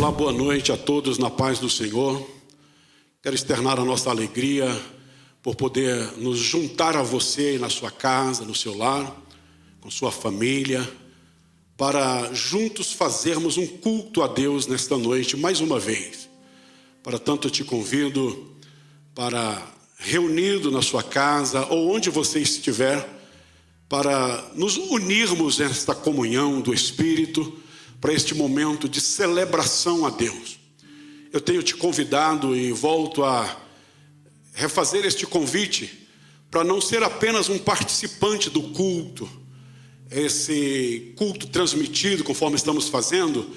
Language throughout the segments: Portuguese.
Olá, boa noite a todos na paz do Senhor. Quero externar a nossa alegria por poder nos juntar a você aí na sua casa, no seu lar, com sua família, para juntos fazermos um culto a Deus nesta noite, mais uma vez. Para tanto eu te convido para, reunido na sua casa ou onde você estiver, para nos unirmos nesta comunhão do Espírito, para este momento de celebração a Deus. Eu tenho te convidado e volto a refazer este convite para não ser apenas um participante do culto, esse culto transmitido conforme estamos fazendo.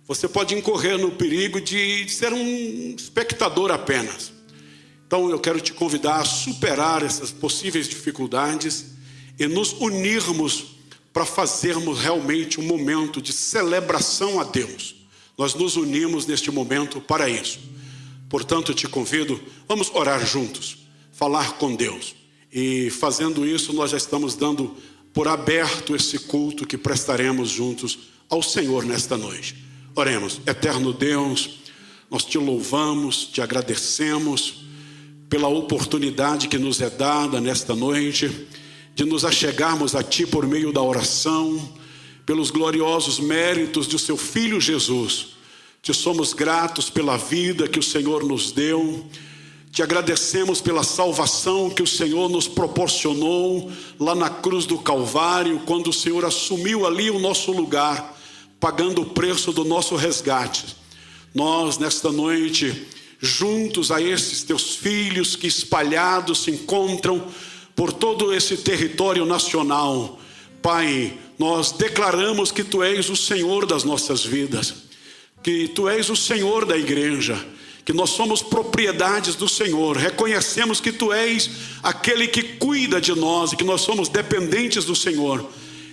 Você pode incorrer no perigo de ser um espectador apenas. Então eu quero te convidar a superar essas possíveis dificuldades e nos unirmos para fazermos realmente um momento de celebração a Deus. Nós nos unimos neste momento para isso. Portanto, eu te convido, vamos orar juntos, falar com Deus. E fazendo isso, nós já estamos dando por aberto esse culto que prestaremos juntos ao Senhor nesta noite. Oremos. Eterno Deus, nós te louvamos, te agradecemos pela oportunidade que nos é dada nesta noite, de nos achegarmos a Ti por meio da oração, pelos gloriosos méritos de Seu Filho Jesus. Te somos gratos pela vida que o Senhor nos deu, te agradecemos pela salvação que o Senhor nos proporcionou lá na cruz do Calvário, quando o Senhor assumiu ali o nosso lugar, pagando o preço do nosso resgate. Nós, nesta noite, juntos a esses Teus filhos que espalhados se encontram por todo esse território nacional, Pai, nós declaramos que Tu és o Senhor das nossas vidas, que Tu és o Senhor da igreja, que nós somos propriedades do Senhor, reconhecemos que Tu és aquele que cuida de nós e que nós somos dependentes do Senhor.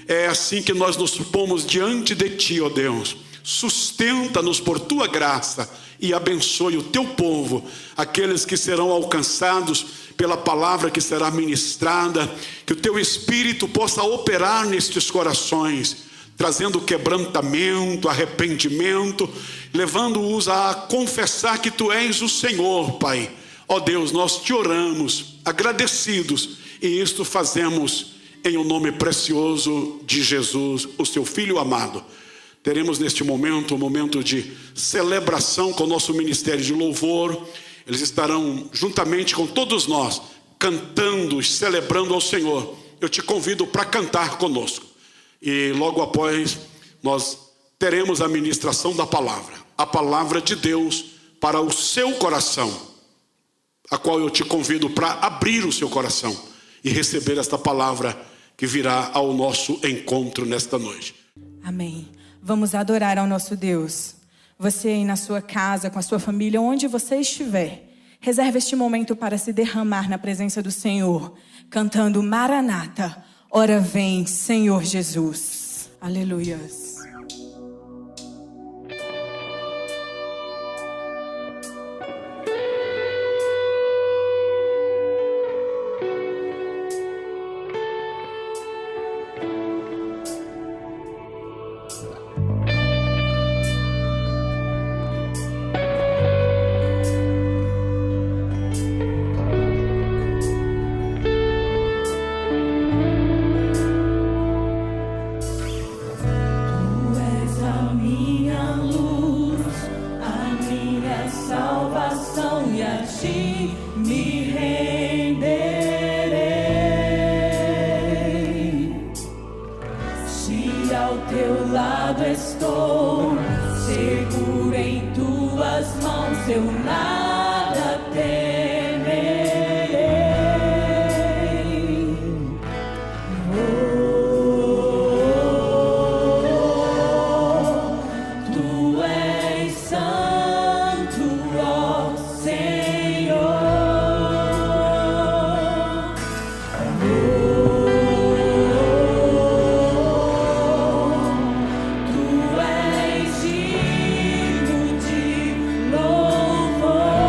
É assim que nós nos pomos diante de Ti, ó Deus. Sustenta-nos por Tua graça e abençoe o Teu povo, aqueles que serão alcançados pela palavra que será ministrada, que o Teu Espírito possa operar nestes corações, trazendo quebrantamento, arrependimento, levando-os a confessar que Tu és o Senhor, Pai. Ó Deus, nós Te oramos, agradecidos, e isto fazemos em o nome precioso de Jesus, o Seu Filho amado. Teremos neste momento um momento de celebração com o nosso ministério de louvor. Eles estarão juntamente com todos nós, cantando e celebrando ao Senhor. Eu te convido para cantar conosco. E logo após, nós teremos a ministração da palavra. A palavra de Deus para o seu coração, a qual eu te convido para abrir o seu coração e receber esta palavra que virá ao nosso encontro nesta noite. Amém. Vamos adorar ao nosso Deus. Você aí na sua casa, com a sua família, onde você estiver, reserve este momento para se derramar na presença do Senhor, cantando Maranata, ora vem, Senhor Jesus. Aleluias. Louvor.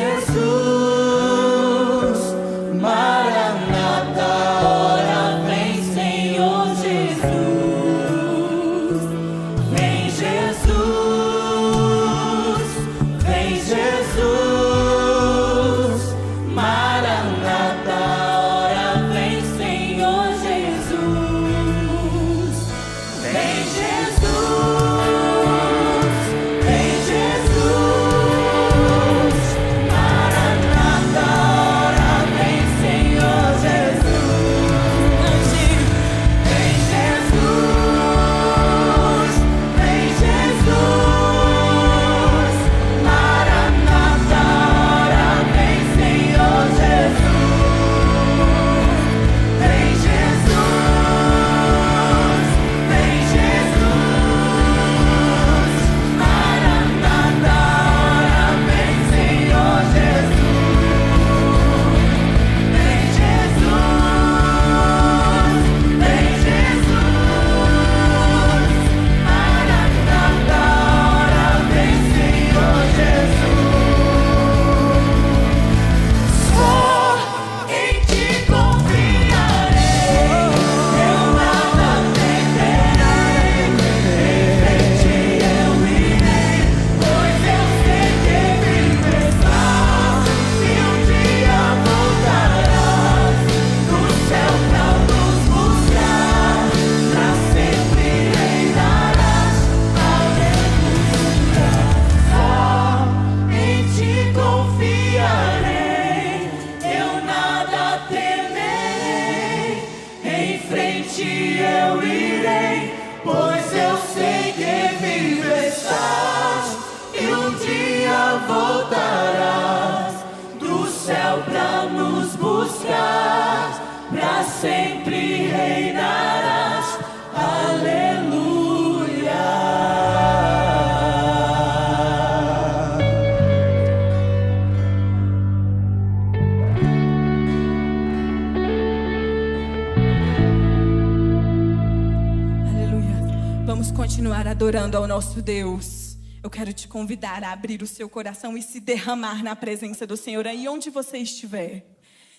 Jesus, Maranata, ora vem, Senhor Jesus. Vem Jesus, vem Jesus, Maranata, ora vem, Senhor Jesus. Vem Jesus, vem Jesus, Maranata, ora vem, Senhor Jesus. Vem Jesus, vem Jesus, Maranata, ora vem, Senhor Jesus. Vem Jesus, vem Jesus, Maranata, ora vem, Senhor Jesus. Vem Jesus, vem Jesus, Maranata, ora vem, Senhor Jesus. Só em ti confiarei, eu nada temerei. Em frente eu irei, pois eu sei que vivo estás, e um dia voltarás do céu pra nos buscar, pra sempre reinarás. Aleluia. Só em ti confiarei, eu nada temerei. Em frente eu irei, pois eu sei que vivo estás, e um dia voltarás do céu pra nos buscar, pra sempre reinarás. Aleluia. Aleluia. Vamos continuar adorando ao nosso Deus. Eu quero te convidar a abrir o seu coração e se derramar na presença do Senhor aí onde você estiver.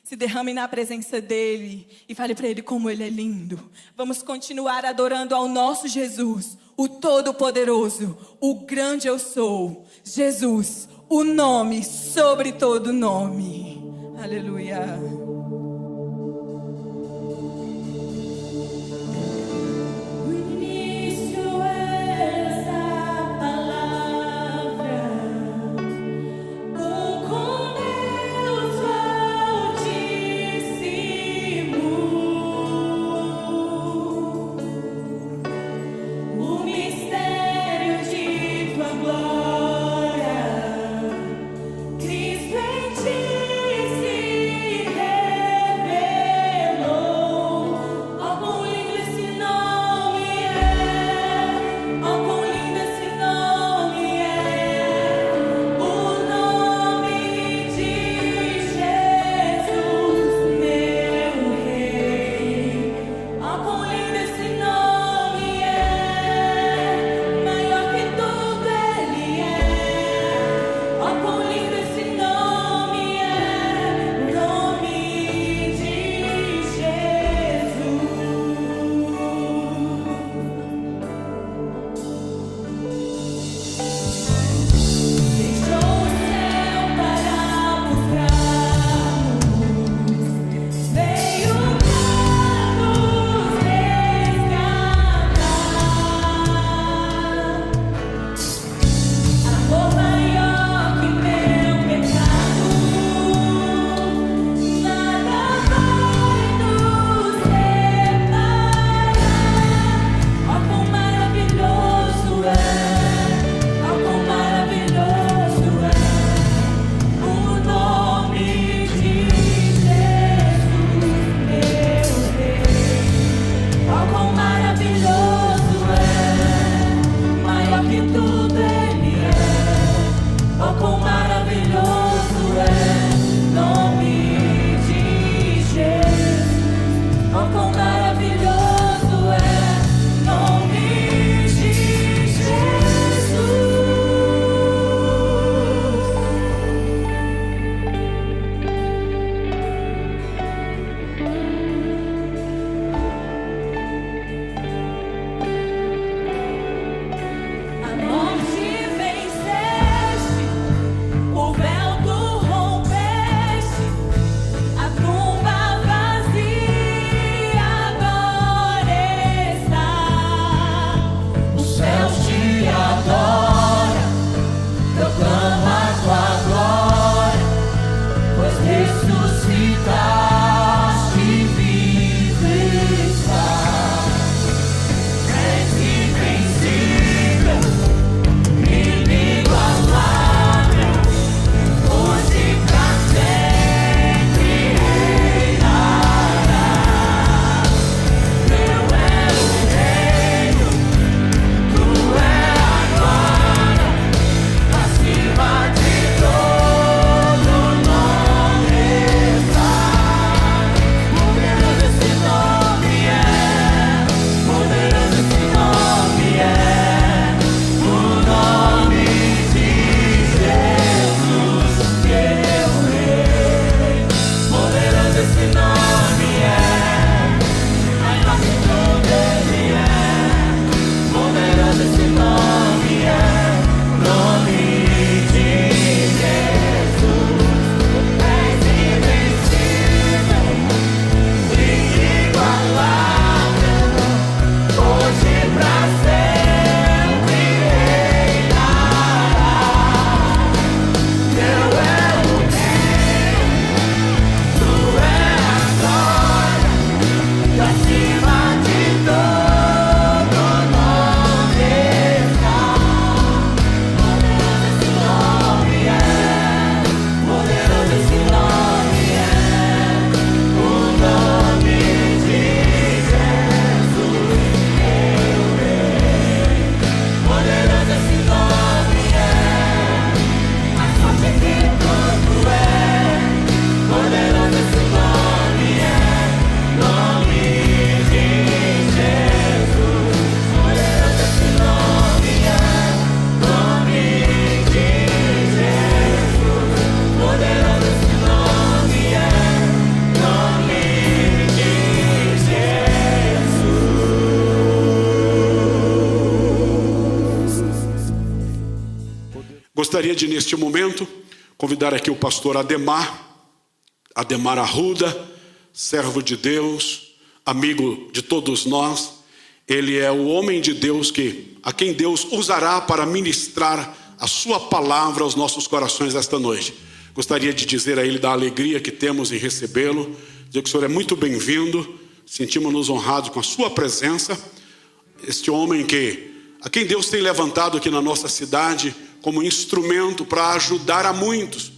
Se derrame na presença dEle e fale para Ele como Ele é lindo. Vamos continuar adorando ao nosso Jesus, o Todo-Poderoso, o grande eu sou. Jesus, o nome sobre todo nome. Aleluia. No início essa palavra, com Deus Altíssimo, o mistério de tua glória, Cristo em ti se gostaria de, neste momento, convidar aqui o pastor Ademar Arruda, servo de Deus, amigo de todos nós. Ele é o homem de Deus a quem Deus usará para ministrar a sua palavra aos nossos corações esta noite. Gostaria de dizer a ele da alegria que temos em recebê-lo, dizer que o senhor é muito bem-vindo, sentimos-nos honrados com a sua presença. Este homem a quem Deus tem levantado aqui na nossa cidade como instrumento para ajudar a muitos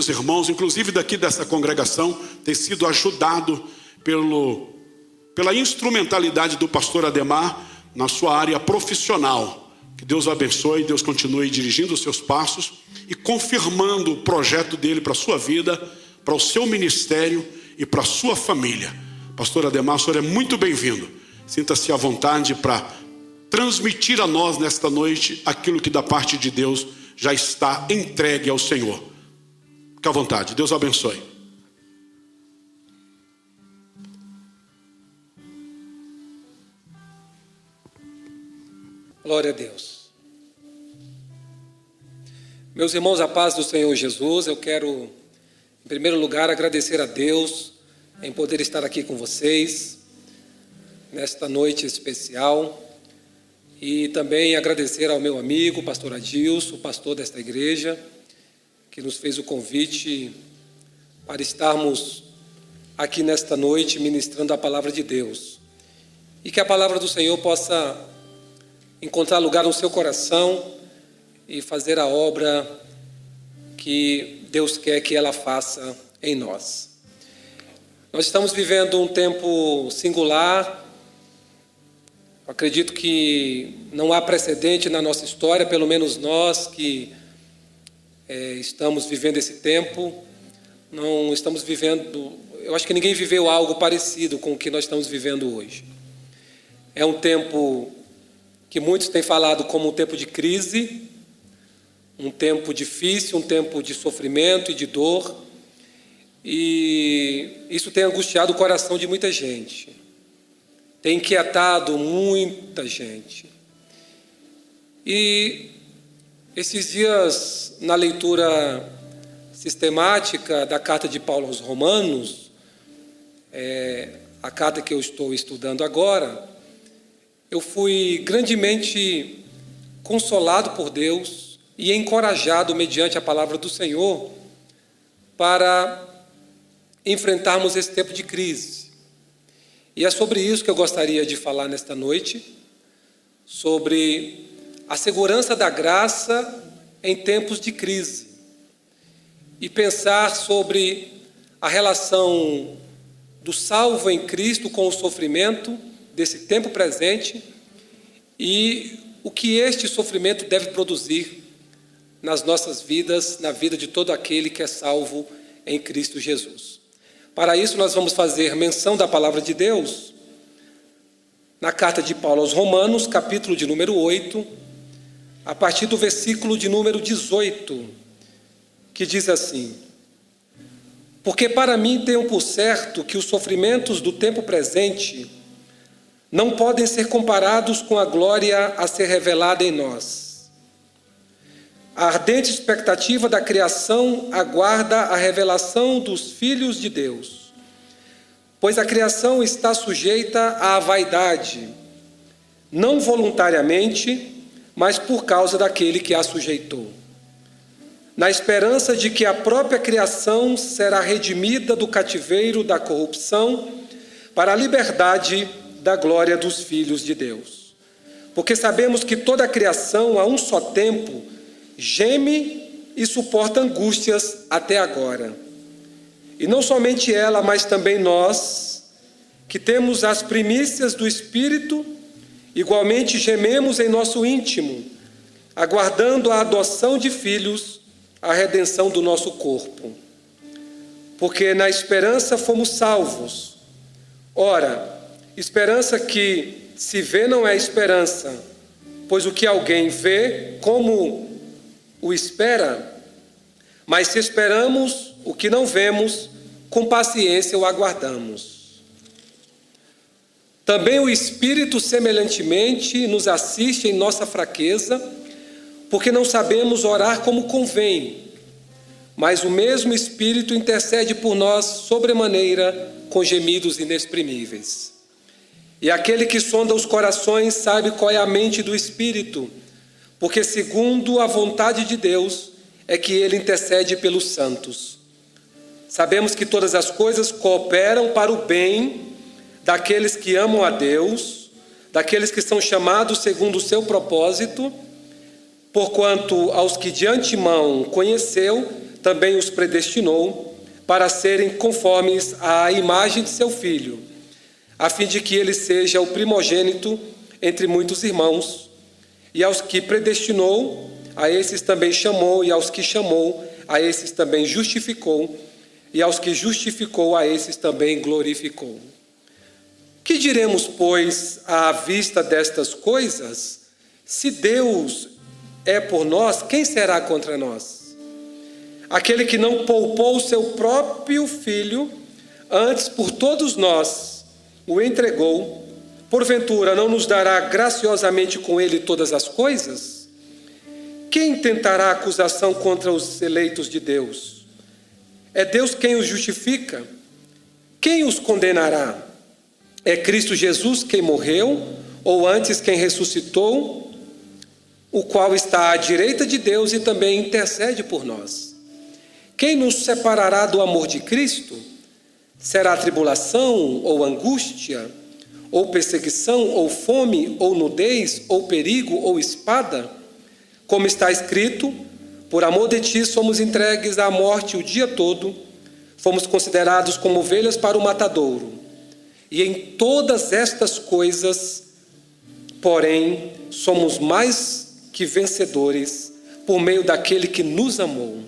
irmãos, inclusive daqui dessa congregação, tem sido ajudado pela instrumentalidade do pastor Ademar na sua área profissional. Que Deus o abençoe, Deus continue dirigindo os seus passos e confirmando o projeto dele para a sua vida, para o seu ministério e para a sua família. Pastor Ademar, o senhor é muito bem-vindo. Sinta-se à vontade para transmitir a nós nesta noite aquilo que da parte de Deus já está entregue ao Senhor. Fique à vontade, Deus o abençoe. Glória a Deus. Meus irmãos, a paz do Senhor Jesus, eu quero, em primeiro lugar, agradecer a Deus em poder estar aqui com vocês, nesta noite especial, e também agradecer ao meu amigo, pastor Adilson, o pastor desta igreja, que nos fez o convite para estarmos aqui nesta noite ministrando a palavra de Deus. E que a palavra do Senhor possa encontrar lugar no seu coração e fazer a obra que Deus quer que ela faça em nós. Nós estamos vivendo um tempo singular. Eu acredito que não há precedente na nossa história, pelo menos nós que estamos vivendo esse tempo, não estamos vivendo, eu acho que ninguém viveu algo parecido com o que nós estamos vivendo hoje. É um tempo que muitos têm falado como um tempo de crise, um tempo difícil, um tempo de sofrimento e de dor, e isso tem angustiado o coração de muita gente, tem inquietado muita gente. E esses dias, na leitura sistemática da carta de Paulo aos Romanos, a carta que eu estou estudando agora, eu fui grandemente consolado por Deus e encorajado mediante a palavra do Senhor para enfrentarmos esse tempo de crise. E é sobre isso que eu gostaria de falar nesta noite, sobre a segurança da graça em tempos de crise, e pensar sobre a relação do salvo em Cristo com o sofrimento desse tempo presente e o que este sofrimento deve produzir nas nossas vidas, na vida de todo aquele que é salvo em Cristo Jesus. Para isso nós vamos fazer menção da palavra de Deus na carta de Paulo aos Romanos, capítulo de número 8, a partir do versículo de número 18, que diz assim: porque para mim tenho por certo que os sofrimentos do tempo presente não podem ser comparados com a glória a ser revelada em nós. A ardente expectativa da criação aguarda a revelação dos filhos de Deus, pois a criação está sujeita à vaidade, não voluntariamente, mas por causa daquele que a sujeitou, na esperança de que a própria criação será redimida do cativeiro da corrupção para a liberdade da glória dos filhos de Deus. Porque sabemos que toda a criação, a um só tempo, geme e suporta angústias até agora. E não somente ela, mas também nós, que temos as primícias do Espírito, igualmente gememos em nosso íntimo, aguardando a adoção de filhos, a redenção do nosso corpo. Porque na esperança fomos salvos. Ora, esperança que se vê não é esperança, pois o que alguém vê, como o espera? Mas se esperamos o que não vemos, com paciência o aguardamos. Também o Espírito semelhantemente nos assiste em nossa fraqueza, porque não sabemos orar como convém, mas o mesmo Espírito intercede por nós sobremaneira com gemidos inexprimíveis. E aquele que sonda os corações sabe qual é a mente do Espírito, porque segundo a vontade de Deus é que ele intercede pelos santos. Sabemos que todas as coisas cooperam para o bem daqueles que amam a Deus, daqueles que são chamados segundo o seu propósito, porquanto aos que de antemão conheceu, também os predestinou para serem conformes à imagem de seu Filho, a fim de que ele seja o primogênito entre muitos irmãos. E aos que predestinou, a esses também chamou, e aos que chamou, a esses também justificou, e aos que justificou, a esses também glorificou. Que diremos, pois, à vista destas coisas? Se Deus é por nós, quem será contra nós? Aquele que não poupou o seu próprio Filho, antes por todos nós o entregou, porventura não nos dará graciosamente com ele todas as coisas? Quem tentará acusação contra os eleitos de Deus? É Deus quem os justifica. Quem os condenará? É Cristo Jesus quem morreu, ou antes quem ressuscitou, o qual está à direita de Deus e também intercede por nós. Quem nos separará do amor de Cristo? Será tribulação, ou angústia, ou perseguição, ou fome, ou nudez, ou perigo, ou espada? Como está escrito, por amor de ti somos entregues à morte o dia todo, fomos considerados como ovelhas para o matadouro. E em todas estas coisas, porém, somos mais que vencedores por meio daquele que nos amou.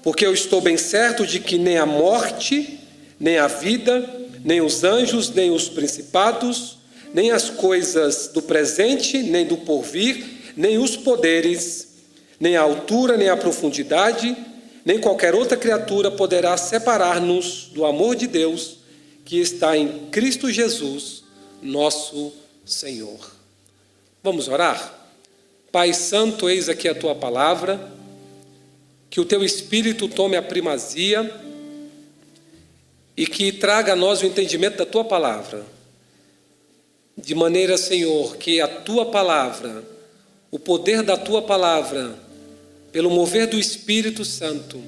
Porque eu estou bem certo de que nem a morte, nem a vida, nem os anjos, nem os principados, nem as coisas do presente, nem do porvir, nem os poderes, nem a altura, nem a profundidade, nem qualquer outra criatura poderá separar-nos do amor de Deus que está em Cristo Jesus, nosso Senhor. Vamos orar? Pai Santo, eis aqui a Tua palavra, que o Teu Espírito tome a primazia e que traga a nós o entendimento da Tua palavra, de maneira, Senhor, que a Tua palavra, o poder da Tua palavra, pelo mover do Espírito Santo,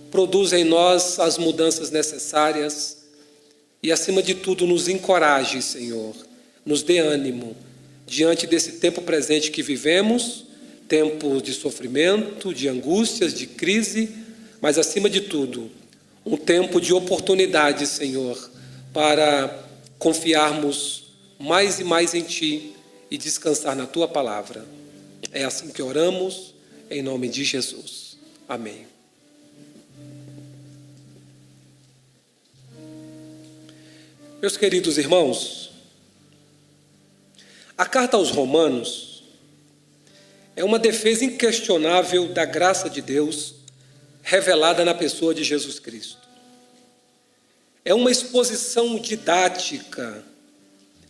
produza em nós as mudanças necessárias e, acima de tudo, nos encoraje, Senhor, nos dê ânimo diante desse tempo presente que vivemos, tempo de sofrimento, de angústias, de crise, mas, acima de tudo, um tempo de oportunidade, Senhor, para confiarmos mais e mais em Ti e descansar na Tua palavra. É assim que oramos, em nome de Jesus. Amém. Meus queridos irmãos, a carta aos Romanos é uma defesa inquestionável da graça de Deus revelada na pessoa de Jesus Cristo. É uma exposição didática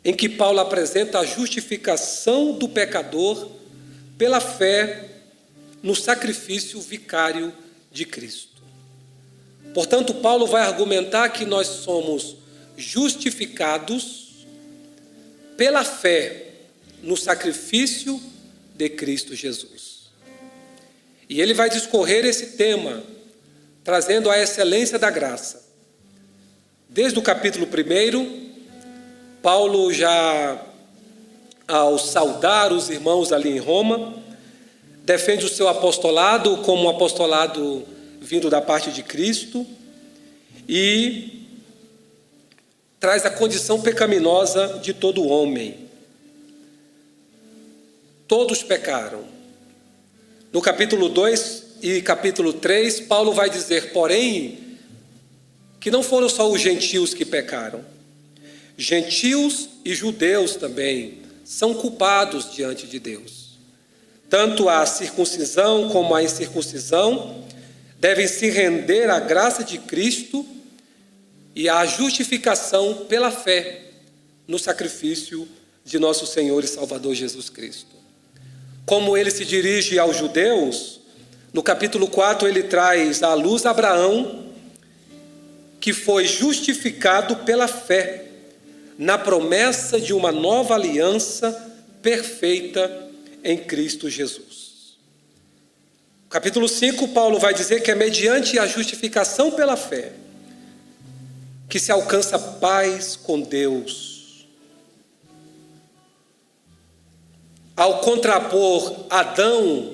em que Paulo apresenta a justificação do pecador pela fé no sacrifício vicário de Cristo. Portanto, Paulo vai argumentar que nós somos justificados pela fé no sacrifício de Cristo Jesus. E ele vai discorrer esse tema, trazendo a excelência da graça. Desde o capítulo 1, Paulo já, ao saudar os irmãos ali em Roma, defende o seu apostolado como um apostolado vindo da parte de Cristo e traz a condição pecaminosa de todo homem. Todos pecaram. No capítulo 2 e capítulo 3, Paulo vai dizer, porém, que não foram só os gentios que pecaram. Gentios e judeus também são culpados diante de Deus. Tanto a circuncisão como a incircuncisão devem se render à graça de Cristo e à justificação pela fé no sacrifício de nosso Senhor e Salvador Jesus Cristo. como ele se dirige aos judeus, no capítulo 4 ele traz à luz Abraão, que foi justificado pela fé, na promessa de uma nova aliança perfeita em Cristo Jesus. Capítulo 5, Paulo vai dizer que é mediante a justificação pela fé que se alcança paz com Deus. Ao contrapor Adão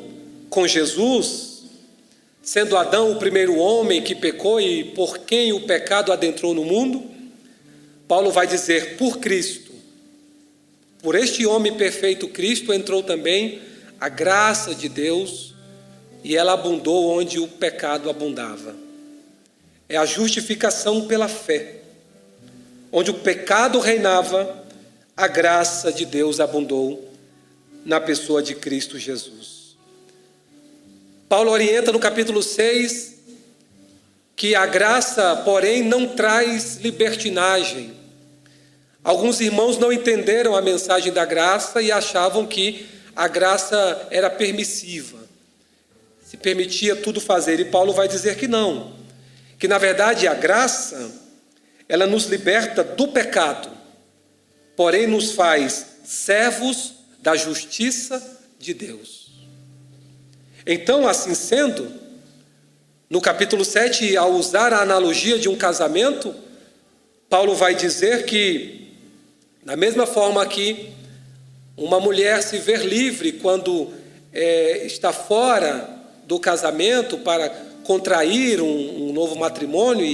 com Jesus, sendo Adão o primeiro homem que pecou e por quem o pecado adentrou no mundo, Paulo vai dizer, por Cristo, por este homem perfeito Cristo, entrou também a graça de Deus e ela abundou onde o pecado abundava. É a justificação pela fé. Onde o pecado reinava, a graça de Deus abundou na pessoa de Cristo Jesus. Paulo orienta no capítulo 6 que a graça, porém, não traz libertinagem. Alguns irmãos não entenderam a mensagem da graça e achavam que a graça era permissiva, se permitia tudo fazer. E Paulo vai dizer que não, que na verdade a graça, ela nos liberta do pecado, porém nos faz servos da justiça de Deus. Então, assim sendo, no capítulo 7, ao usar a analogia de um casamento, Paulo vai dizer que, da mesma forma que uma mulher se ver livre quando está fora do casamento para contrair um novo matrimônio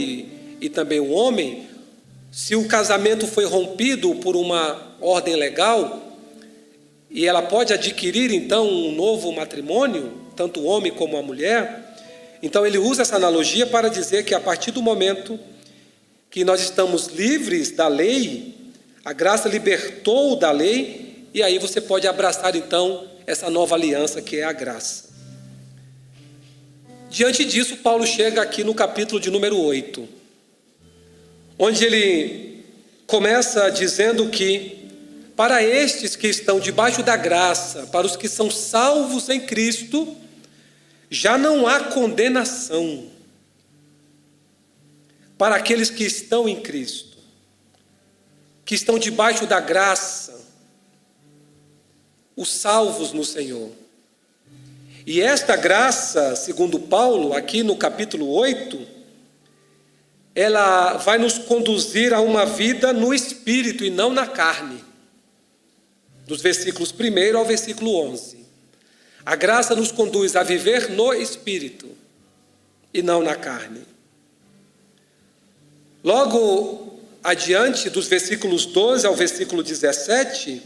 e também o homem, se o casamento foi rompido por uma ordem legal, e ela pode adquirir então um novo matrimônio, tanto o homem como a mulher, então ele usa essa analogia para dizer que a partir do momento que nós estamos livres da lei, a graça libertou da lei, e aí você pode abraçar então essa nova aliança que é a graça. Diante disso, Paulo chega aqui no capítulo de número 8, onde ele começa dizendo que para estes que estão debaixo da graça, para os que são salvos em Cristo, já não há condenação. Para aqueles que estão em Cristo, que estão debaixo da graça, os salvos no Senhor. E esta graça, segundo Paulo, aqui no capítulo 8, ela vai nos conduzir a uma vida no Espírito e não na carne. Dos versículos 1 ao versículo 11. A graça nos conduz a viver no Espírito e não na carne. Logo adiante, dos versículos 12 ao versículo 17,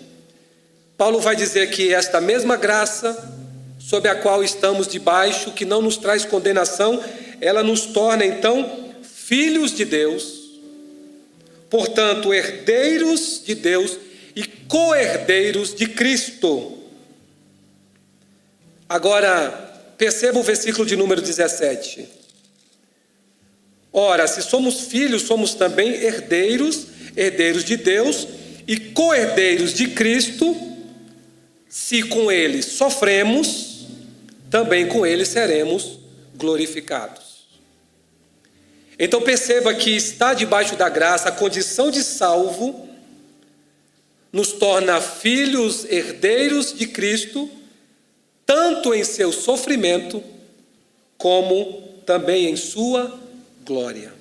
Paulo vai dizer que esta mesma graça, sob a qual estamos debaixo, que não nos traz condenação, ela nos torna então filhos de Deus, portanto, herdeiros de Deus e co-herdeiros de Cristo. Agora, perceba o versículo de número 17. Ora, se somos filhos, somos também herdeiros, herdeiros de Deus e co-herdeiros de Cristo. Se com Ele sofremos, também com Ele seremos glorificados. Então perceba que estar debaixo da graça, a condição de salvo, nos torna filhos, herdeiros de Cristo, tanto em seu sofrimento, como também em sua glória.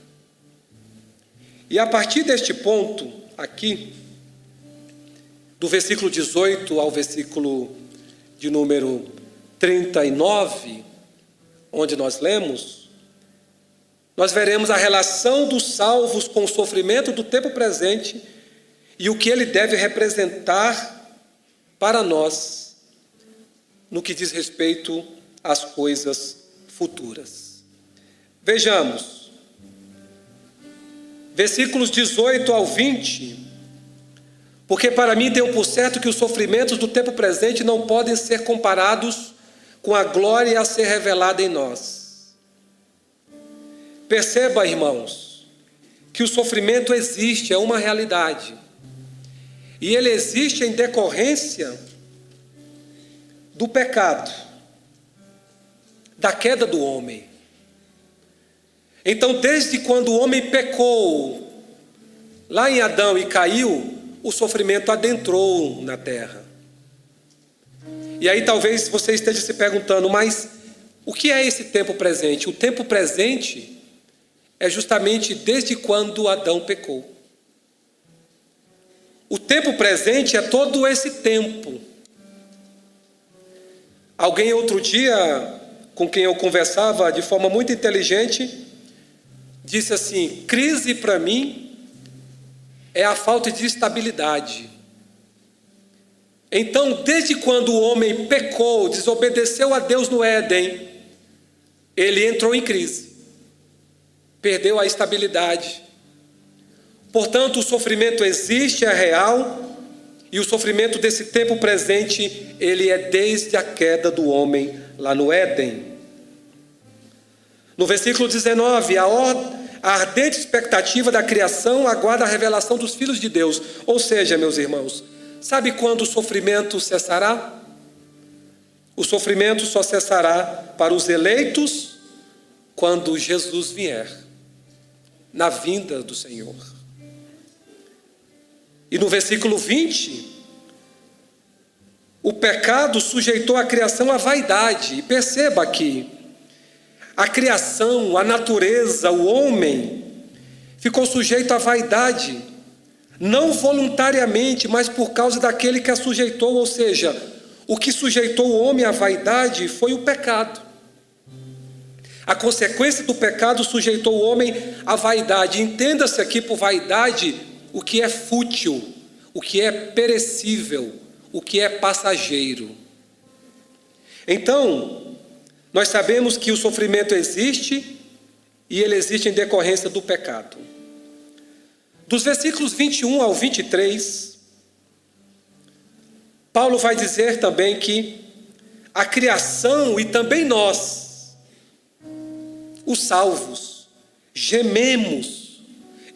E a partir deste ponto, aqui, do versículo 18 ao versículo de número 39, onde nós lemos, nós veremos a relação dos salvos com o sofrimento do tempo presente e o que ele deve representar para nós no que diz respeito às coisas futuras. Vejamos, versículos 18 ao 20, porque para mim tenho por certo que os sofrimentos do tempo presente não podem ser comparados com a glória a ser revelada em nós. Perceba, irmãos, que o sofrimento existe, é uma realidade. E ele existe em decorrência do pecado, da queda do homem. Então, desde quando o homem pecou, lá em Adão, e caiu, o sofrimento adentrou na terra. E aí talvez você esteja se perguntando, mas o que é esse tempo presente? O tempo presente é justamente desde quando Adão pecou. O tempo presente é todo esse tempo. Alguém outro dia, com quem eu conversava de forma muito inteligente, disse assim: crise para mim é a falta de estabilidade. Então, desde quando o homem pecou, desobedeceu a Deus no Éden, ele entrou em crise, perdeu a estabilidade. Portanto, o sofrimento existe, é real, e o sofrimento desse tempo presente, ele é desde a queda do homem lá no Éden. No versículo 19, a ardente expectativa da criação aguarda a revelação dos filhos de Deus. Ou seja, meus irmãos, sabe quando o sofrimento cessará? O sofrimento só cessará para os eleitos quando Jesus vier, na vinda do Senhor. E no versículo 20, o pecado sujeitou a criação à vaidade. E perceba aqui, a criação, a natureza, o homem, ficou sujeito à vaidade, não voluntariamente, mas por causa daquele que a sujeitou. Ou seja, o que sujeitou o homem à vaidade foi o pecado. A consequência do pecado sujeitou o homem à vaidade. Entenda-se aqui por vaidade o que é fútil, o que é perecível, o que é passageiro. Então, nós sabemos que o sofrimento existe, e ele existe em decorrência do pecado. Dos versículos 21 ao 23, Paulo vai dizer também que a criação e também nós, os salvos, gememos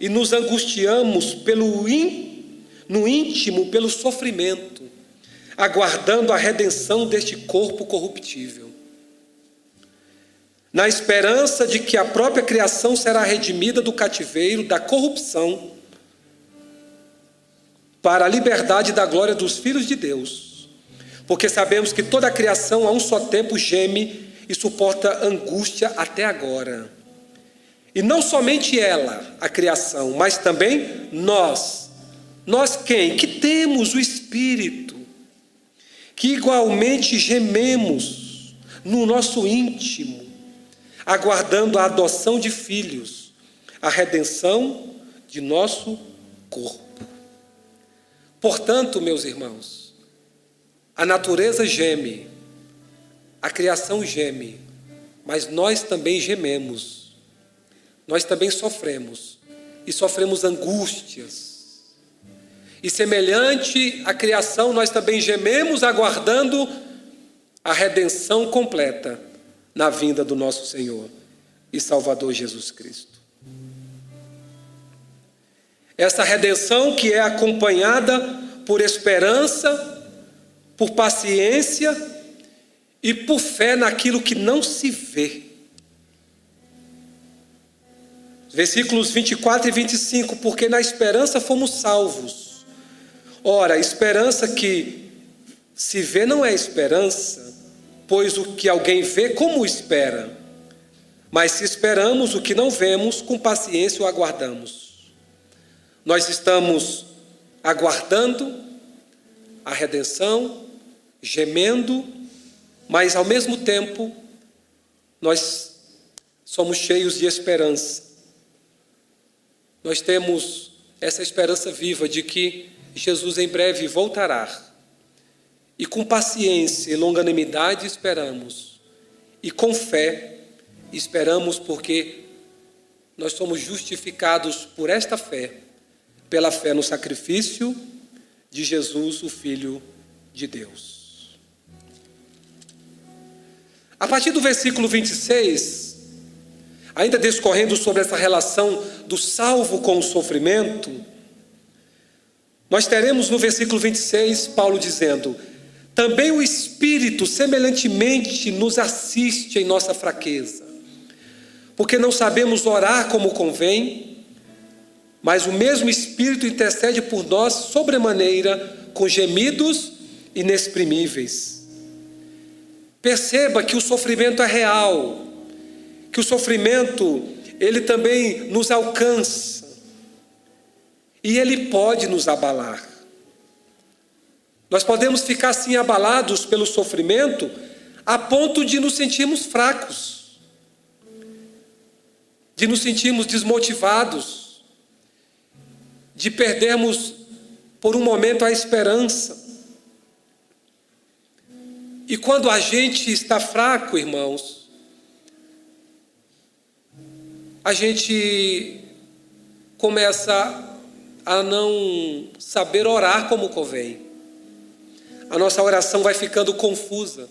e nos angustiamos no íntimo pelo sofrimento, aguardando a redenção deste corpo corruptível, na esperança de que a própria criação será redimida do cativeiro, da corrupção, para a liberdade da glória dos filhos de Deus. Porque sabemos que toda a criação a um só tempo geme e suporta angústia até agora. E não somente ela, a criação, mas também nós. Nós quem? Que temos o Espírito, que igualmente gememos no nosso íntimo, aguardando a adoção de filhos, a redenção de nosso corpo. Portanto, meus irmãos, a natureza geme, a criação geme, mas nós também gememos. Nós também sofremos, e sofremos angústias. E semelhante à criação, nós também gememos aguardando a redenção completa na vinda do nosso Senhor e Salvador Jesus Cristo. Essa redenção que é acompanhada por esperança, por paciência e por fé naquilo que não se vê. Versículos 24 e 25, porque na esperança fomos salvos. Ora, a esperança que se vê não é esperança, pois o que alguém vê, como espera? Mas se esperamos o que não vemos, com paciência o aguardamos. Nós estamos aguardando a redenção, gemendo, mas ao mesmo tempo nós somos cheios de esperança. Nós temos essa esperança viva de que Jesus em breve voltará. E com paciência e longanimidade esperamos. E com fé esperamos, porque nós somos justificados por esta fé, pela fé no sacrifício de Jesus, o Filho de Deus. A partir do versículo 26, ainda discorrendo sobre essa relação do salvo com o sofrimento, nós teremos no versículo 26, Paulo dizendo: também o Espírito semelhantemente nos assiste em nossa fraqueza, porque não sabemos orar como convém, mas o mesmo Espírito intercede por nós sobremaneira com gemidos inexprimíveis. Perceba que o sofrimento é real, que o sofrimento, ele também nos alcança, e ele pode nos abalar. Nós podemos ficar assim abalados pelo sofrimento, a ponto de nos sentirmos fracos, de nos sentirmos desmotivados, de perdermos por um momento a esperança. E quando a gente está fraco, irmãos, a gente começa a não saber orar como convém. A nossa oração vai ficando confusa.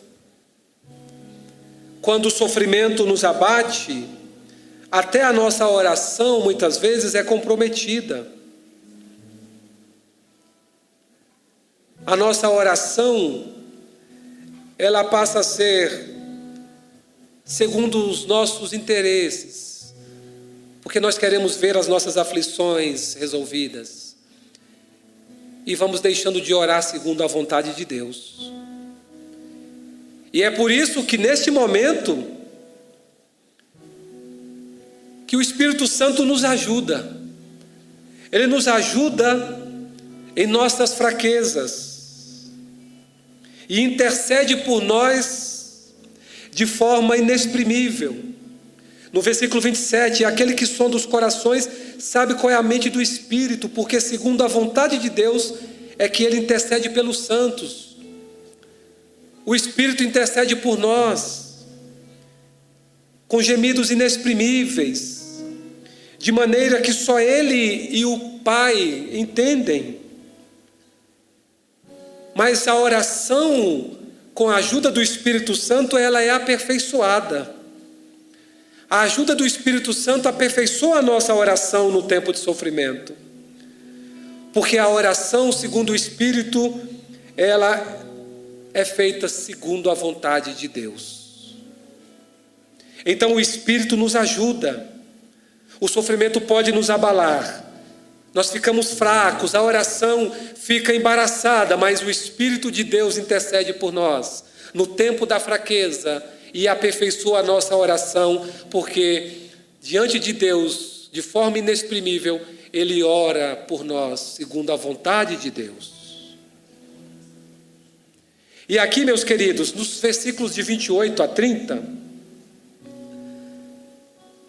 Quando o sofrimento nos abate, até a nossa oração muitas vezes é comprometida. A nossa oração, ela passa a ser segundo os nossos interesses, porque nós queremos ver as nossas aflições resolvidas. E vamos deixando de orar segundo a vontade de Deus. E é por isso que neste momento, que o Espírito Santo nos ajuda. Ele nos ajuda em nossas fraquezas. E intercede por nós de forma inexprimível. No versículo 27, aquele que sonda os corações sabe qual é a mente do Espírito, porque segundo a vontade de Deus é que ele intercede pelos santos. O Espírito intercede por nós, com gemidos inexprimíveis, de maneira que só ele e o Pai entendem. Mas a oração, com a ajuda do Espírito Santo, ela é aperfeiçoada. A ajuda do Espírito Santo aperfeiçoa a nossa oração no tempo de sofrimento. Porque a oração, segundo o Espírito, ela é feita segundo a vontade de Deus. Então o Espírito nos ajuda. O sofrimento pode nos abalar. Nós ficamos fracos, a oração fica embaraçada, mas o Espírito de Deus intercede por nós no tempo da fraqueza e aperfeiçoa a nossa oração, porque diante de Deus, de forma inexprimível, Ele ora por nós, segundo a vontade de Deus. E aqui, meus queridos, nos versículos de 28 a 30,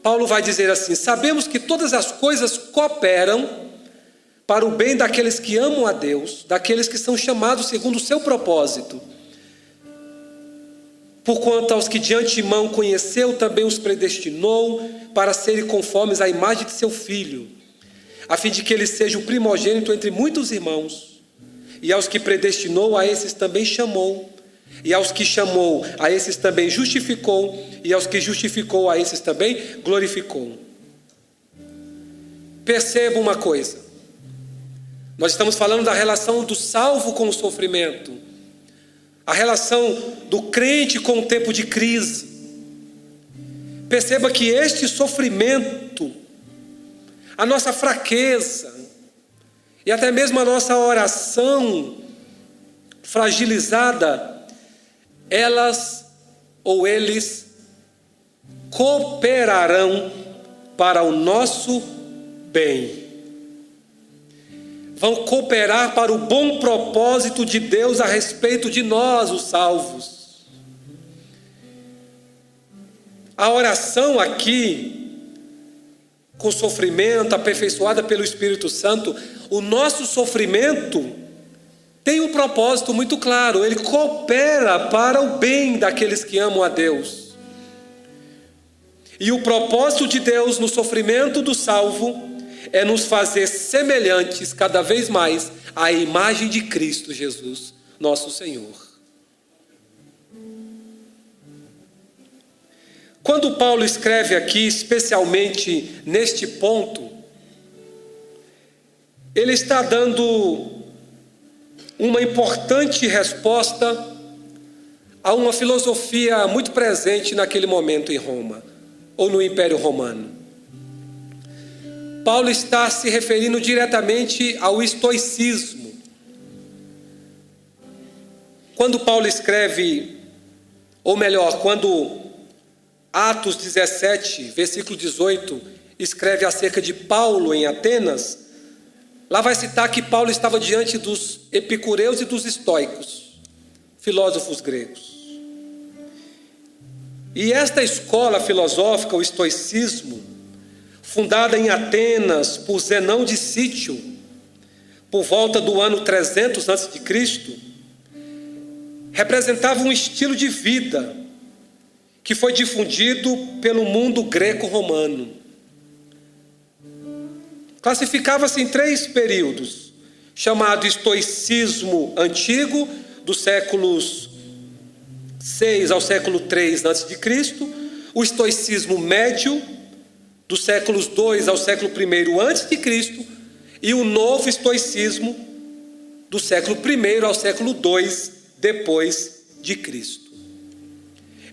Paulo vai dizer assim: sabemos que todas as coisas cooperam para o bem daqueles que amam a Deus, daqueles que são chamados segundo o seu propósito. Porquanto aos que de antemão conheceu, também os predestinou para serem conformes à imagem de seu Filho, a fim de que ele seja o primogênito entre muitos irmãos. E aos que predestinou, a esses também chamou. E aos que chamou, a esses também justificou. E aos que justificou, a esses também glorificou. Perceba uma coisa. Nós estamos falando da relação do salvo com o sofrimento. A relação do crente com o tempo de crise. Perceba que este sofrimento, a nossa fraqueza e até mesmo a nossa oração fragilizada, elas ou eles cooperarão para o nosso bem. Vão cooperar para o bom propósito de Deus a respeito de nós, os salvos. A oração aqui, com sofrimento, aperfeiçoada pelo Espírito Santo, o nosso sofrimento tem um propósito muito claro. Ele coopera para o bem daqueles que amam a Deus. E o propósito de Deus no sofrimento do salvo é nos fazer semelhantes cada vez mais à imagem de Cristo Jesus, nosso Senhor. Quando Paulo escreve aqui, especialmente neste ponto, ele está dando uma importante resposta a uma filosofia muito presente naquele momento em Roma, ou no Império Romano. Paulo está se referindo diretamente ao estoicismo. Quando Paulo escreve, ou melhor, quando Atos 17, versículo 18, escreve acerca de Paulo em Atenas, lá vai citar que Paulo estava diante dos epicureus e dos estoicos, filósofos gregos. E esta escola filosófica, o estoicismo, fundada em Atenas por Zenão de Sítio, por volta do ano 300 a.C., representava um estilo de vida que foi difundido pelo mundo greco-romano. Classificava-se em 3 períodos, chamado estoicismo antigo, dos séculos 6 ao século 3 a.C., o estoicismo médio, dos séculos 2 ao século 1 a.C., e o novo estoicismo, do século 1 ao século 2 depois de Cristo.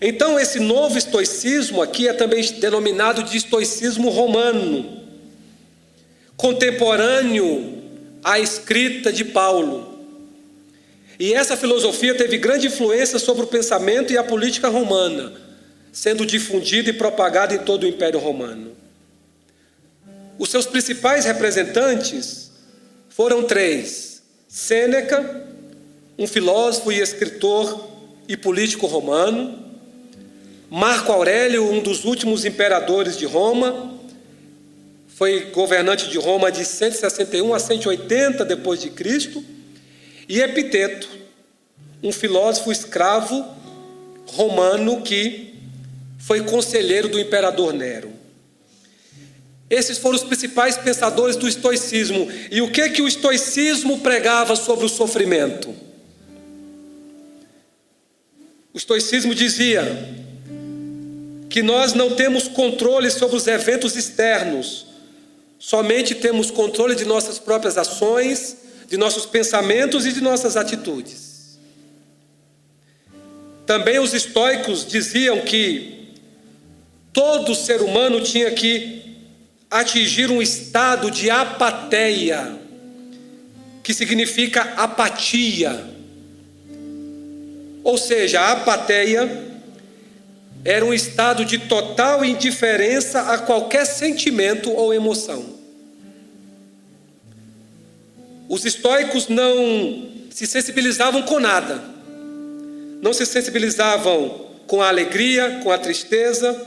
Então, esse novo estoicismo aqui é também denominado de estoicismo romano, contemporâneo à escrita de Paulo. E essa filosofia teve grande influência sobre o pensamento e a política romana, sendo difundida e propagada em todo o Império Romano. Os seus principais representantes foram 3: Sêneca, um filósofo e escritor e político romano; Marco Aurélio, um dos últimos imperadores de Roma, foi governante de Roma de 161 a 180 depois de Cristo; e Epiteto, um filósofo escravo romano que foi conselheiro do imperador Nero. Esses foram os principais pensadores do estoicismo. E o que o estoicismo pregava sobre o sofrimento? O estoicismo dizia que nós não temos controle sobre os eventos externos, somente temos controle de nossas próprias ações, de nossos pensamentos e de nossas atitudes. Também os estoicos diziam que todo ser humano tinha que atingir um estado de apateia, que significa apatia. Ou seja, a apateia era um estado de total indiferença a qualquer sentimento ou emoção. Os estoicos não se sensibilizavam com nada. Não se sensibilizavam com a alegria, com a tristeza,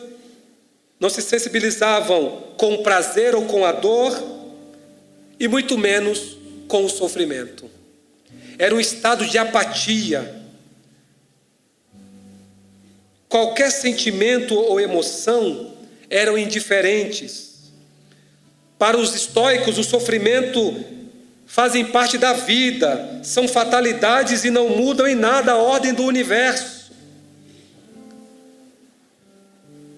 não se sensibilizavam com o prazer ou com a dor, e muito menos com o sofrimento. Era um estado de apatia. Qualquer sentimento ou emoção eram indiferentes. Para os estoicos, o sofrimento fazem parte da vida, são fatalidades e não mudam em nada a ordem do universo.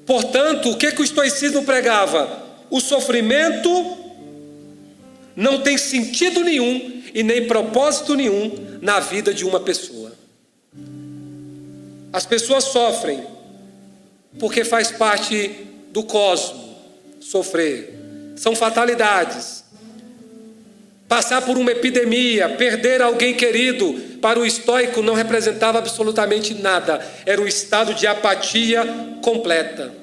Portanto, o que o estoicismo pregava? O sofrimento não tem sentido nenhum e nem propósito nenhum na vida de uma pessoa. As pessoas sofrem porque faz parte do cosmos sofrer. São fatalidades. Passar por uma epidemia, perder alguém querido, para o estoico não representava absolutamente nada. Era um estado de apatia completa.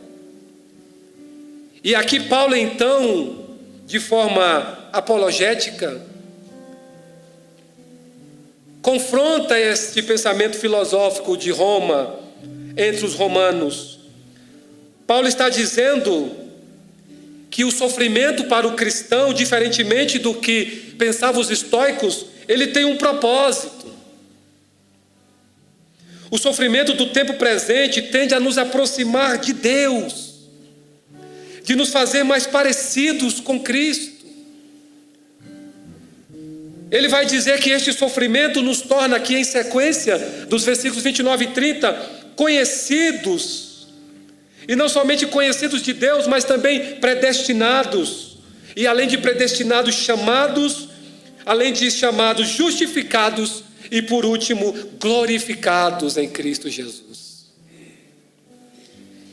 E aqui Paulo, então, de forma apologética, confronta este pensamento filosófico de Roma entre os romanos. Paulo está dizendo que o sofrimento para o cristão, diferentemente do que pensavam os estoicos, ele tem um propósito. O sofrimento do tempo presente tende a nos aproximar de Deus, de nos fazer mais parecidos com Cristo. Ele vai dizer que este sofrimento nos torna aqui, em sequência dos versículos 29 e 30, conhecidos, e não somente conhecidos de Deus, mas também predestinados, e além de predestinados, chamados além de chamados justificados e, por último, glorificados em Cristo Jesus.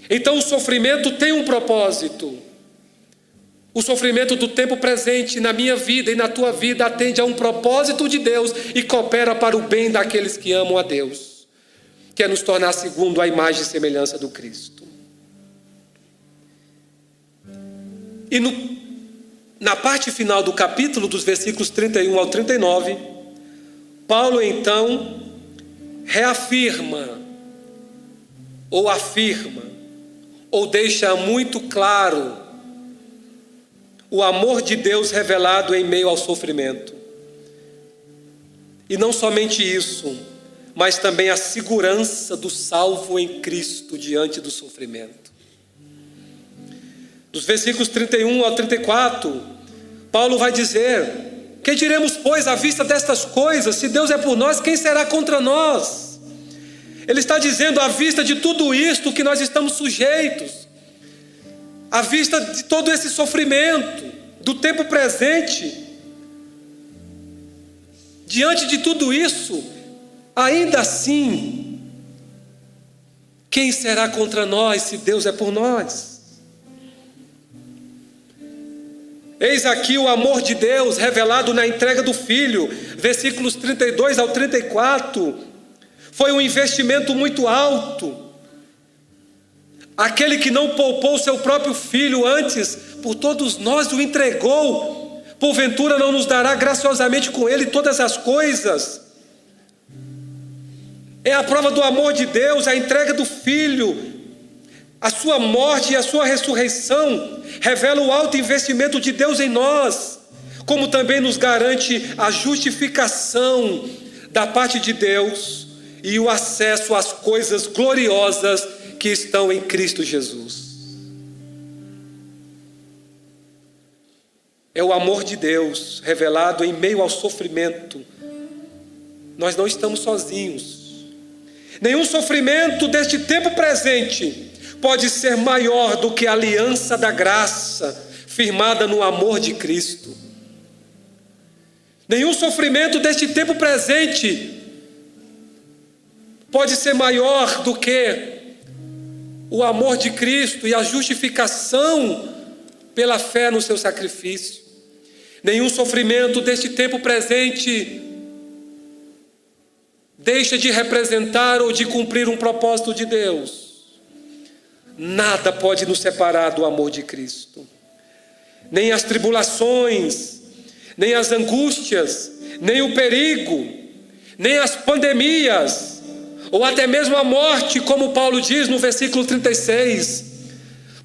Então o sofrimento tem um propósito. O sofrimento do tempo presente na minha vida e na tua vida atende a um propósito de Deus e coopera para o bem daqueles que amam a Deus, que é nos tornar segundo a imagem e semelhança do Cristo. E na parte final do capítulo, dos versículos 31 ao 39, Paulo então reafirma, ou afirma, ou deixa muito claro o amor de Deus revelado em meio ao sofrimento. E não somente isso, mas também a segurança do salvo em Cristo diante do sofrimento. Dos versículos 31 ao 34, Paulo vai dizer: que diremos, pois, à vista destas coisas? Se Deus é por nós, quem será contra nós? Ele está dizendo, à vista de tudo isto que nós estamos sujeitos, à vista de todo esse sofrimento, do tempo presente, diante de tudo isso, ainda assim, quem será contra nós se Deus é por nós? Eis aqui o amor de Deus revelado na entrega do Filho, versículos 32 ao 34, foi um investimento muito alto. Aquele que não poupou seu próprio Filho, antes por todos nós o entregou, porventura não nos dará graciosamente com ele todas as coisas? É a prova do amor de Deus, a entrega do Filho, a sua morte e a sua ressurreição, revela o alto investimento de Deus em nós, como também nos garante a justificação da parte de Deus e o acesso às coisas gloriosas que estão em Cristo Jesus. É o amor de Deus revelado em meio ao sofrimento. Nós não estamos sozinhos. Nenhum sofrimento deste tempo presente pode ser maior do que a aliança da graça firmada no amor de Cristo. Nenhum sofrimento deste tempo presente pode ser maior do que o amor de Cristo e a justificação pela fé no seu sacrifício. Nenhum sofrimento deste tempo presente deixa de representar ou de cumprir um propósito de Deus. Nada pode nos separar do amor de Cristo. Nem as tribulações, nem as angústias, nem o perigo, nem as pandemias, ou até mesmo a morte, como Paulo diz no versículo 36.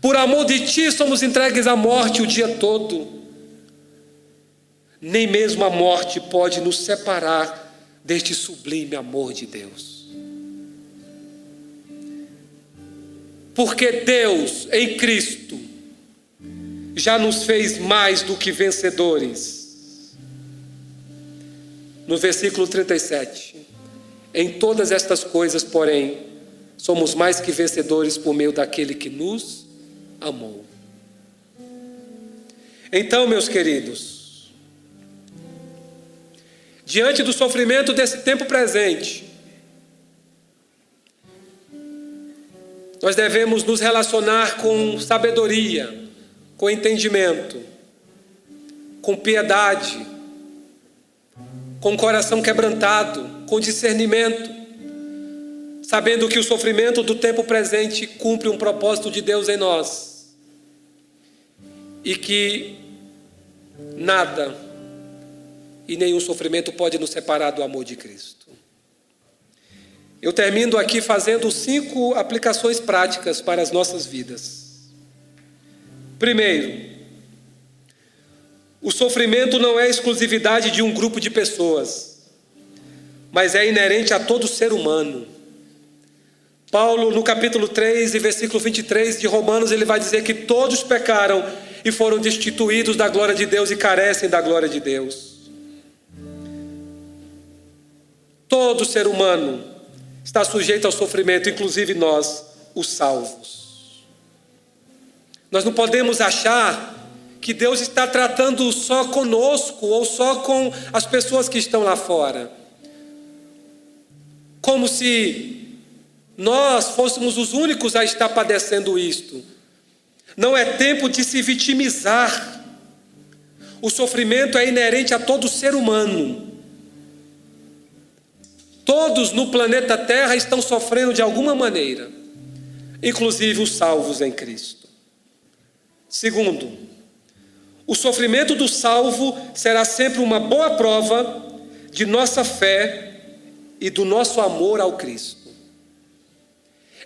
Por amor de ti somos entregues à morte o dia todo. Nem mesmo a morte pode nos separar deste sublime amor de Deus. Porque Deus, em Cristo, já nos fez mais do que vencedores. No versículo 37. Em todas estas coisas, porém, somos mais que vencedores por meio daquele que nos amou. Então, meus queridos, diante do sofrimento desse tempo presente, nós devemos nos relacionar com sabedoria, com entendimento, com piedade, com coração quebrantado, com discernimento, sabendo que o sofrimento do tempo presente cumpre um propósito de Deus em nós e que nada e nenhum sofrimento pode nos separar do amor de Cristo. Eu termino aqui fazendo 5 aplicações práticas para as nossas vidas. Primeiro, o sofrimento não é exclusividade de um grupo de pessoas, mas é inerente a todo ser humano. Paulo, no capítulo 3 e versículo 23 de Romanos, ele vai dizer que todos pecaram e foram destituídos da glória de Deus e carecem da glória de Deus. Todo ser humano está sujeito ao sofrimento, inclusive nós, os salvos. Nós não podemos achar que Deus está tratando só conosco ou só com as pessoas que estão lá fora. Como se nós fôssemos os únicos a estar padecendo isto. Não é tempo de se vitimizar. O sofrimento é inerente a todo ser humano. Todos no planeta Terra estão sofrendo de alguma maneira, inclusive os salvos em Cristo. Segundo, o sofrimento do salvo será sempre uma boa prova de nossa fé e do nosso amor ao Cristo.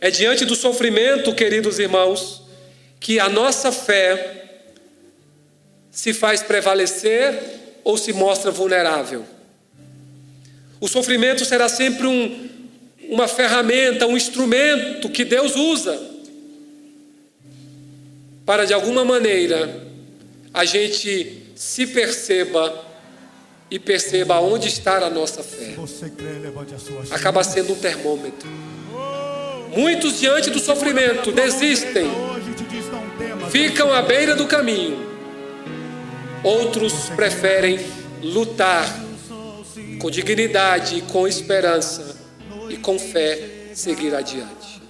É diante do sofrimento, queridos irmãos, que a nossa fé se faz prevalecer ou se mostra vulnerável. O sofrimento será sempre uma ferramenta, um instrumento que Deus usa para, de alguma maneira, a gente se perceba e perceba onde está a nossa fé. Acaba sendo um termômetro. Muitos, diante do sofrimento, desistem, ficam à beira do caminho. Outros preferem lutar com dignidade, com esperança e com fé seguir adiante.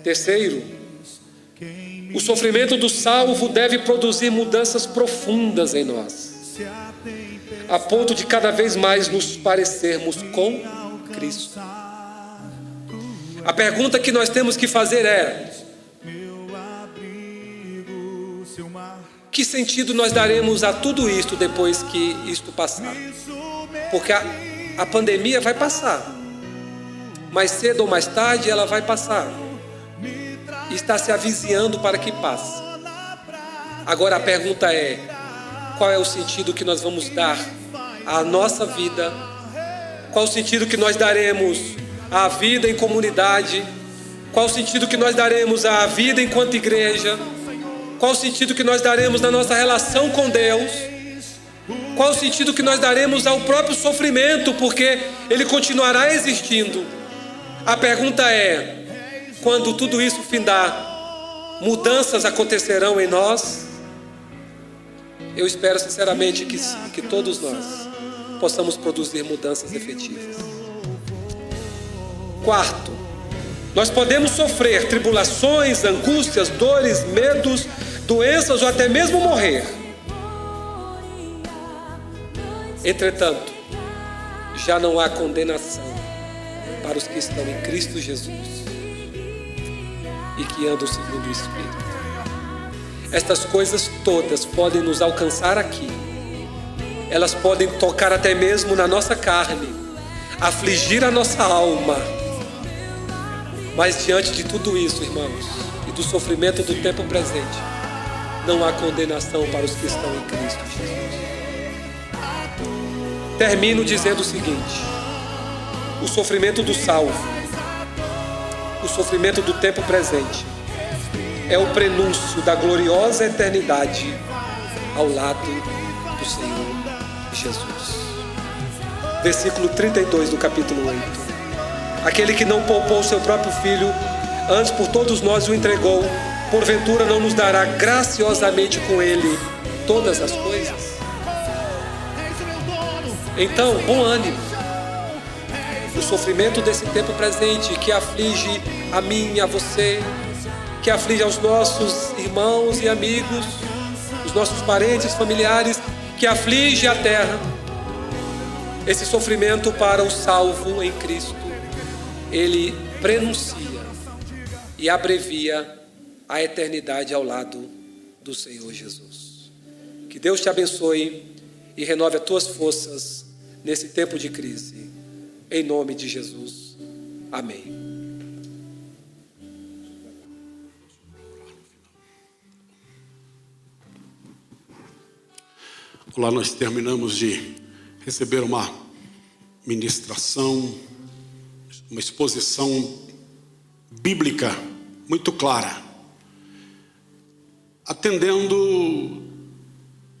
Terceiro, o sofrimento do salvo deve produzir mudanças profundas em nós, a ponto de cada vez mais nos parecermos com Cristo. A pergunta que nós temos que fazer é: que sentido nós daremos a tudo isto depois que isto passar? Porque a pandemia vai passar. Mais cedo ou mais tarde ela vai passar. E está se avizinhando para que passe. Agora a pergunta é: qual é o sentido que nós vamos dar à nossa vida? Qual o sentido que nós daremos à vida em comunidade? Qual o sentido que nós daremos à vida enquanto igreja? Qual o sentido que nós daremos na nossa relação com Deus? Qual o sentido que nós daremos ao próprio sofrimento, porque ele continuará existindo? A pergunta é: quando tudo isso findar, mudanças acontecerão em nós? Eu espero sinceramente que sim, que todos nós possamos produzir mudanças efetivas. Quarto, nós podemos sofrer tribulações, angústias, dores, medos, doenças ou até mesmo morrer. Entretanto, já não há condenação para os que estão em Cristo Jesus e que andam segundo o Espírito. Estas coisas todas podem nos alcançar aqui. Elas podem tocar até mesmo na nossa carne, afligir a nossa alma. Mas diante de tudo isso, irmãos, e do sofrimento do tempo presente, não há condenação para os que estão em Cristo Jesus. Termino dizendo o seguinte: o sofrimento do salvo, o sofrimento do tempo presente, é o prenúncio da gloriosa eternidade ao lado do Senhor Jesus. Versículo 32 do capítulo 8. Aquele que não poupou o seu próprio filho, antes por todos nós o entregou, porventura não nos dará graciosamente com ele todas as coisas? Então, bom ânimo. O sofrimento desse tempo presente que aflige a mim e a você, que aflige aos nossos irmãos e amigos, os nossos parentes, familiares, que aflige a terra. Esse sofrimento para o salvo em Cristo, ele prenuncia e abrevia a eternidade ao lado do Senhor Jesus. Que Deus te abençoe e renove as tuas forças nesse tempo de crise. Em nome de Jesus. Amém. Lá nós terminamos de receber uma ministração, uma exposição bíblica muito clara, atendendo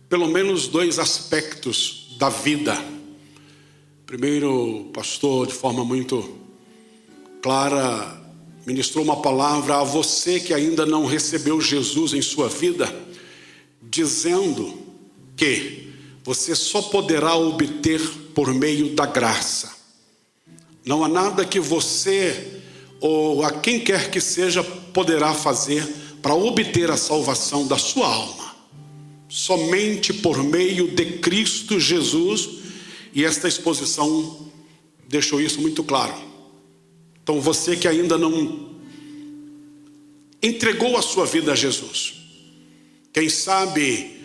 pelo menos dois aspectos da vida. Primeiro, o pastor, de forma muito clara, ministrou uma palavra a você que ainda não recebeu Jesus em sua vida dizendo que você só poderá obter por meio da graça. Não há nada que você ou a quem quer que seja poderá fazer para obter a salvação da sua alma. Somente por meio de Cristo Jesus, e esta exposição deixou isso muito claro. Então você que ainda não entregou a sua vida a Jesus, quem sabe,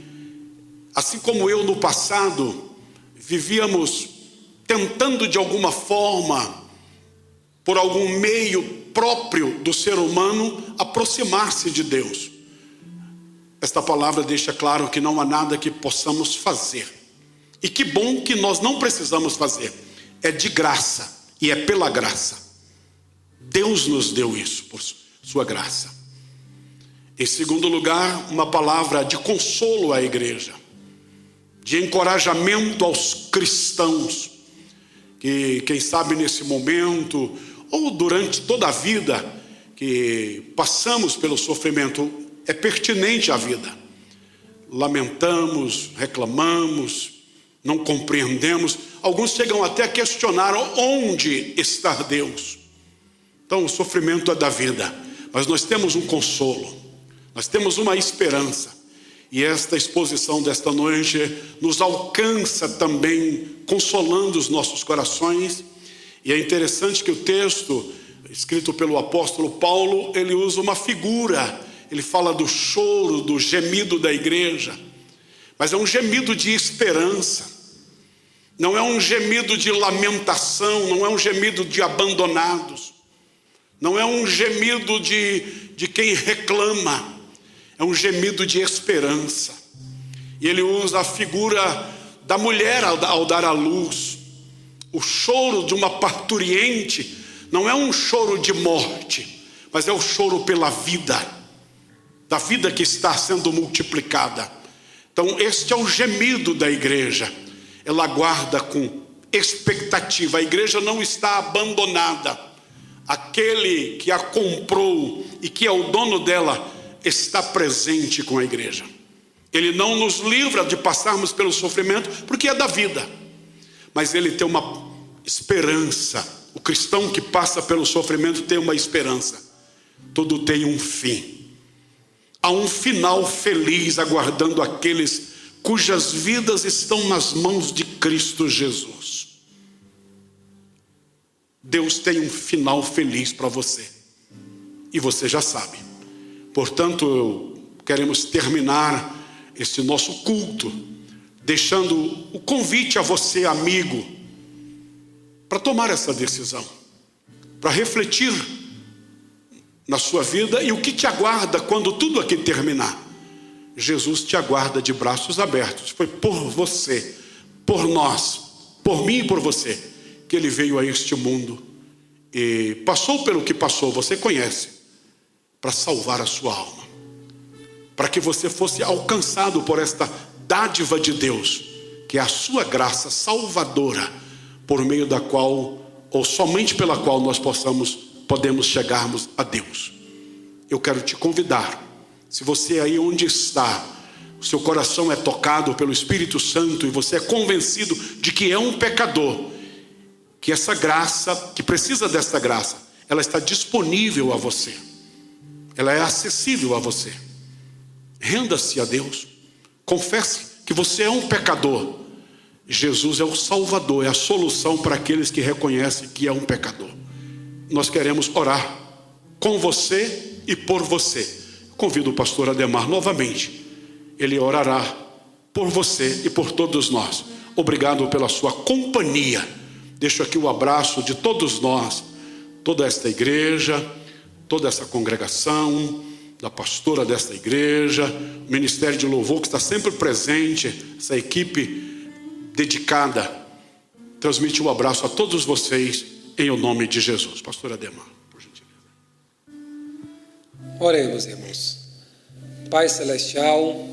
assim como eu no passado, vivíamos tentando de alguma forma, por algum meio próprio do ser humano, aproximar-se de Deus. Esta palavra deixa claro que não há nada que possamos fazer. E que bom que nós não precisamos fazer. É de graça e é pela graça. Deus nos deu isso por sua graça. Em segundo lugar, uma palavra de consolo à igreja, de encorajamento aos cristãos, que quem sabe nesse momento, ou durante toda a vida que passamos pelo sofrimento, é pertinente à vida. Lamentamos, reclamamos, não compreendemos. Alguns chegam até a questionar onde está Deus. Então o sofrimento é da vida, mas nós temos um consolo, nós temos uma esperança. E esta exposição desta noite nos alcança também, consolando os nossos corações. E é interessante que o texto, escrito pelo apóstolo Paulo, ele usa uma figura. Ele fala do choro, do gemido da igreja. Mas é um gemido de esperança. Não é um gemido de lamentação, não é um gemido de abandonados. Não é um gemido de quem reclama. É um gemido de esperança. E ele usa a figura da mulher ao dar à luz. O choro de uma parturiente não é um choro de morte, mas é o choro pela vida, da vida que está sendo multiplicada. Então este é o gemido da igreja. Ela aguarda com expectativa. A igreja não está abandonada. Aquele que a comprou e que é o dono dela está presente com a igreja. Ele não nos livra de passarmos pelo sofrimento, porque é da vida, mas ele tem uma esperança. O cristão que passa pelo sofrimento tem uma esperança. Tudo tem um fim. Há um final feliz aguardando aqueles cujas vidas estão nas mãos de Cristo Jesus. Deus tem um final feliz para você, e você já sabe. Portanto, queremos terminar este nosso culto deixando o convite a você, amigo, para tomar essa decisão, para refletir na sua vida e o que te aguarda quando tudo aqui terminar. Jesus te aguarda de braços abertos. Foi por você, por nós, por mim e por você que ele veio a este mundo e passou pelo que passou, você conhece, para salvar a sua alma, para que você fosse alcançado por esta dádiva de Deus, que é a sua graça salvadora, por meio da qual, ou somente pela qual nós podemos chegarmos a Deus. Eu quero te convidar, se você aí onde está, o seu coração é tocado pelo Espírito Santo e você é convencido de que é um pecador, que essa graça, que precisa dessa graça, ela está disponível a você. Ela é acessível a você. Renda-se a Deus. Confesse que você é um pecador. Jesus é o Salvador, é a solução para aqueles que reconhecem que é um pecador. Nós queremos orar com você e por você. Convido o pastor Ademar novamente. Ele orará por você e por todos nós. Obrigado pela sua companhia. Deixo aqui o abraço de todos nós, toda esta igreja, toda essa congregação, da pastora desta igreja, o Ministério de Louvor que está sempre presente, essa equipe dedicada. Transmite um abraço a todos vocês em o nome de Jesus. Pastor Ademar, por gentileza. Oremos, irmãos. Pai Celestial,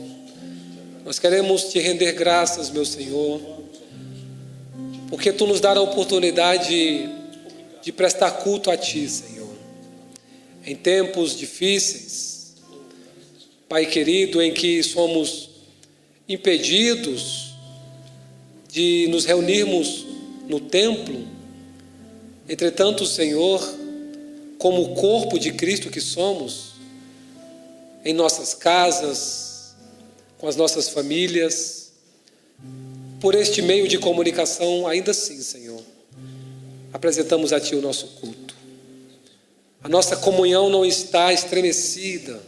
nós queremos te render graças, meu Senhor, porque tu nos dá a oportunidade de prestar culto a ti, Senhor. Em tempos difíceis, Pai querido, em que somos impedidos de nos reunirmos no templo. Entretanto, Senhor, como o corpo de Cristo que somos, em nossas casas, com as nossas famílias, por este meio de comunicação, ainda assim, Senhor, apresentamos a Ti o nosso culto. A nossa comunhão não está estremecida,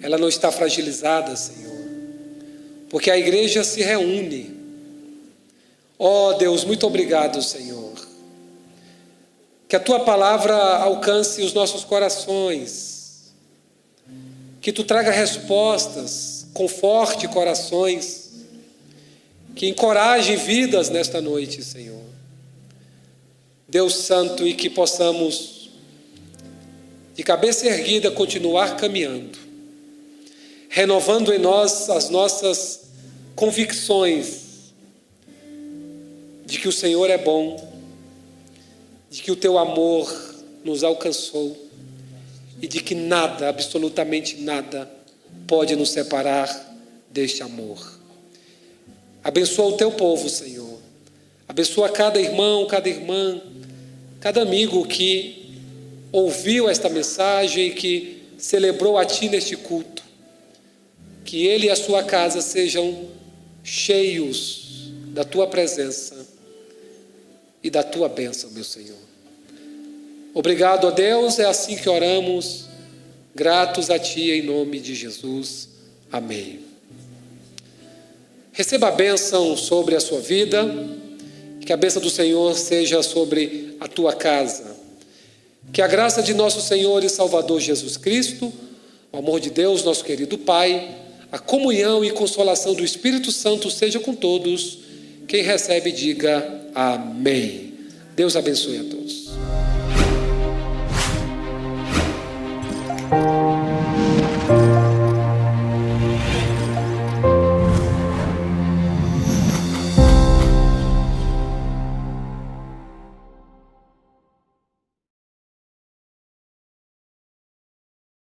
ela não está fragilizada, Senhor, porque a igreja se reúne. Ó Deus, muito obrigado, Senhor. Que a Tua palavra alcance os nossos corações, que Tu traga respostas, conforte corações, que encoraje vidas nesta noite, Senhor. Deus Santo, e que possamos, de cabeça erguida, continuar caminhando, renovando em nós as nossas convicções de que o Senhor é bom, de que o Teu amor nos alcançou e de que nada, absolutamente nada, pode nos separar deste amor. Abençoa o Teu povo, Senhor. Abençoa cada irmão, cada irmã, cada amigo que ouviu esta mensagem e que celebrou a Ti neste culto. Que ele e a sua casa sejam cheios da Tua presença e da Tua bênção, meu Senhor. Obrigado a Deus, é assim que oramos, gratos a Ti em nome de Jesus. Amém. Receba a bênção sobre a sua vida, que a bênção do Senhor seja sobre a tua casa. Que a graça de nosso Senhor e Salvador Jesus Cristo, o amor de Deus, nosso querido Pai, a comunhão e consolação do Espírito Santo seja com todos. Quem recebe, diga amém. Deus abençoe a todos.